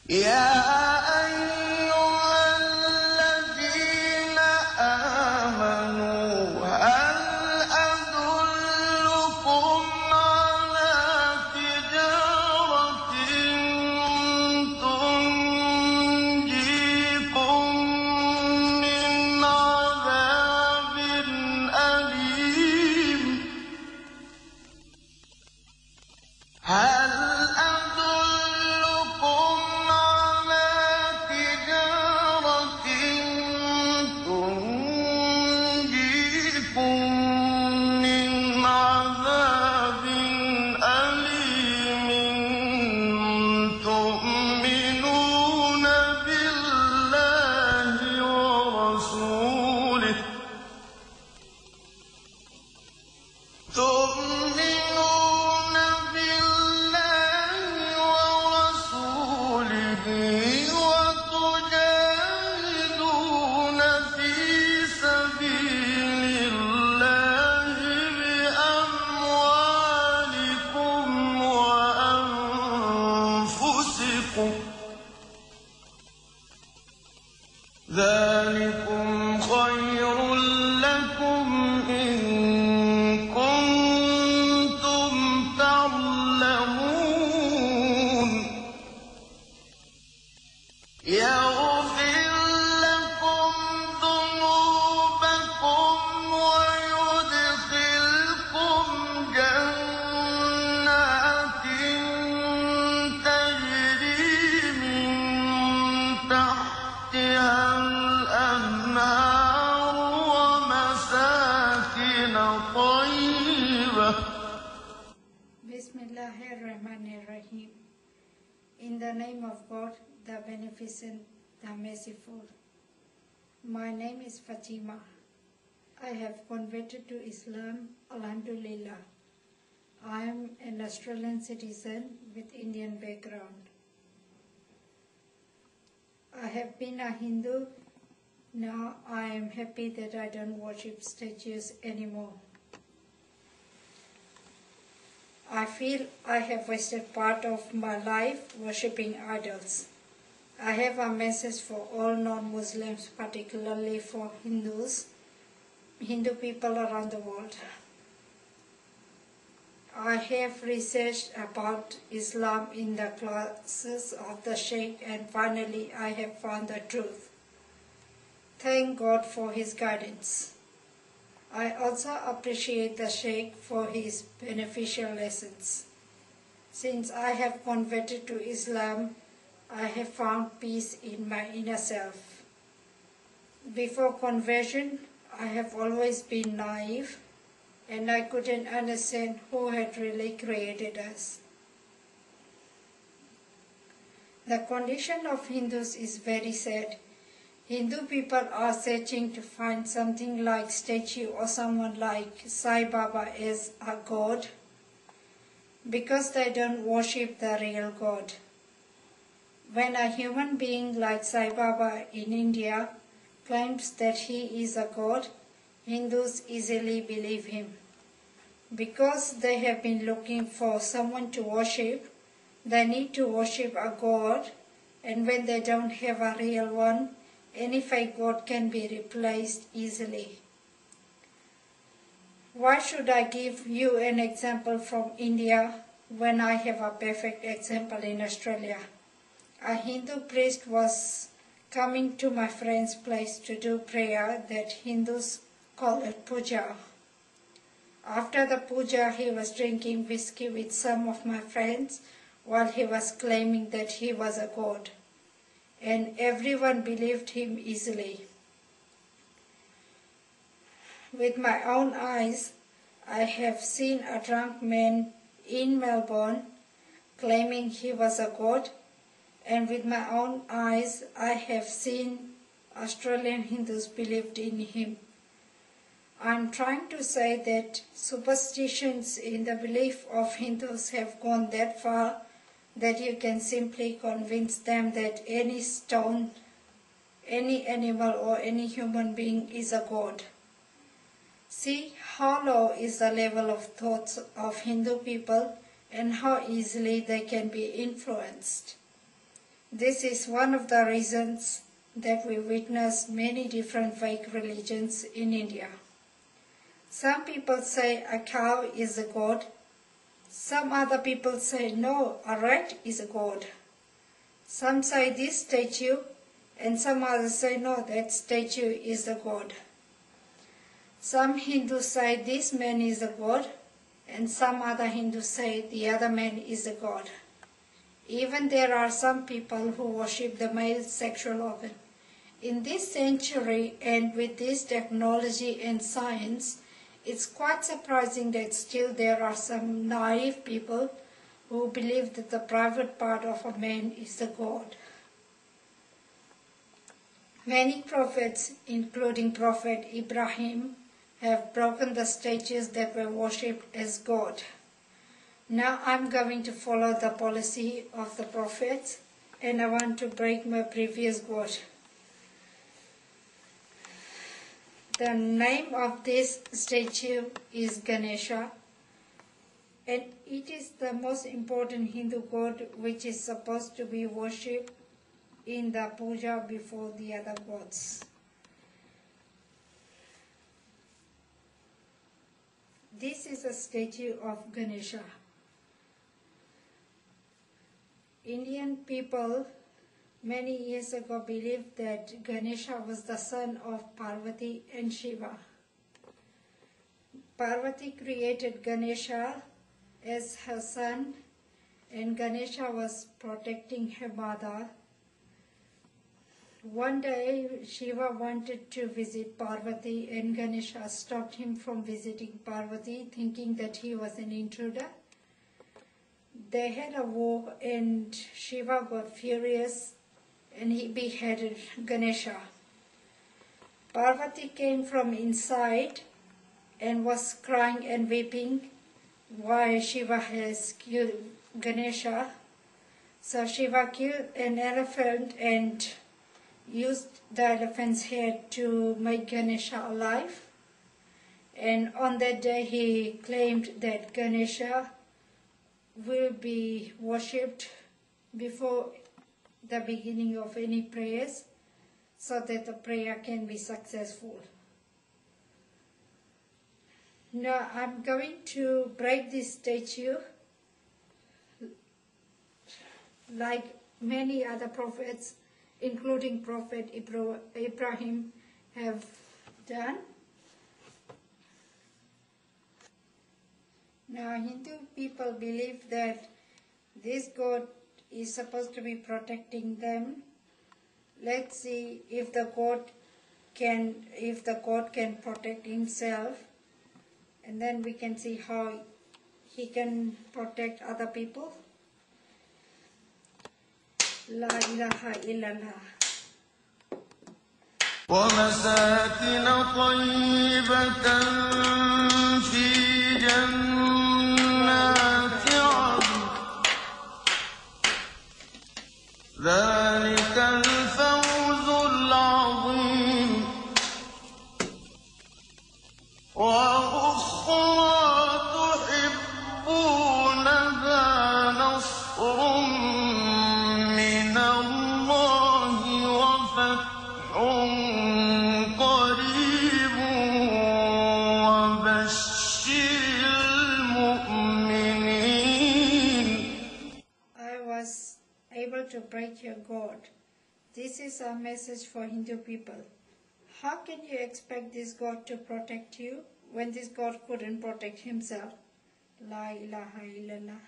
يا أيها الذين آمنوا هل أدلكم على تجارة تنجيكم من عذاب أليم هل أدلكم على تجارة تنجيكم من عذاب أليم تؤمنون بالله ورسوله وتجاهدون في سبيل الله بأموالكم وأنفسكم ذلكم خير لكم إن كنتم تعلمون يغفر لكم ذنوبكم ويدخلكم جنات تجري من تحتها الأنهار ومساكن طيبة. Bismillahirrahmanirrahim. In the name of God, the Beneficent, the Merciful. My name is Fatima. I have converted to Islam, Alhamdulillah. I am an Australian citizen with Indian background. I have been a Hindu. Now I am happy that I don't worship statues anymore. I feel I have wasted part of my life worshipping idols. I have a message for all non-Muslims, particularly for Hindu people around the world. I have researched about Islam in the classes of the Sheikh, and finally I have found the truth. Thank God for his guidance. I also appreciate the Sheikh for his beneficial lessons. Since I have converted to Islam, I have found peace in my inner self. Before conversion, I have always been naive, and I couldn't understand who had really created us. The condition of Hindus is very sad. Hindu people are searching to find something like statue or someone like Sai Baba as a god because they don't worship the real God. When a human being like Sai Baba in India claims that he is a god, Hindus easily believe him. Because they have been looking for someone to worship, they need to worship a god, and when they don't have a real one, any fake god can be replaced easily. Why should I give you an example from India when I have a perfect example in Australia? A Hindu priest was coming to my friend's place to do prayer that Hindus call it puja. After the puja, he was drinking whiskey with some of my friends while he was claiming that he was a god, and everyone believed him easily. With my own eyes, I have seen a drunk man in Melbourne claiming he was a god, and with my own eyes, I have seen Australian Hindus believed in him. I am trying to say that superstitions in the belief of Hindus have gone that far that you can simply convince them that any stone, any animal or any human being is a god. See how low is the level of thoughts of Hindu people and how easily they can be influenced. This is one of the reasons that we witness many different fake religions in India. Some people say a cow is a god. Some other people say no, a rat is a god. Some say this statue, and some others say no, that statue is a god. Some Hindus say this man is a god, and some other Hindus say the other man is a god. Even there are some people who worship the male sexual organ. In this century, and with this technology and science, it's quite surprising that still there are some naive people who believe that the private part of a man is a god. Many prophets, including Prophet Ibrahim, have broken the statues that were worshipped as God. Now I'm going to follow the policy of the prophets, and I want to break my previous word. The name of this statue is Ganesha, and it is the most important Hindu god which is supposed to be worshipped in the puja before the other gods. This is a statue of Ganesha. Indian people many years ago believed that Ganesha was the son of Parvati and Shiva. Parvati created Ganesha as her son, and Ganesha was protecting her mother. One day Shiva wanted to visit Parvati, and Ganesha stopped him from visiting Parvati, thinking that he was an intruder. They had a war, and Shiva got furious and he beheaded Ganesha. Parvati came from inside and was crying and weeping why Shiva has killed Ganesha. So Shiva killed an elephant and used the elephant's head to make Ganesha alive. And on that day he claimed that Ganesha will be worshipped before the beginning of any prayers, so that the prayer can be successful. Now I'm going to break this statue like many other prophets, including Prophet Ibrahim, have done. Now Hindu people believe that this god is supposed to be protecting them. Let's see if the god can protect himself, and then we can see how he can protect other people. La ilaha illallah. ومساكن طيبة في جنات عدن ذلك الفوز العظيم وأخرى تحبونها نصر من الله وفتح قريب وبشر المؤمنين. I was able to break your God. This is a message for Hindu people. How can you expect this God to protect you when this God couldn't protect himself? La ilaha illallah.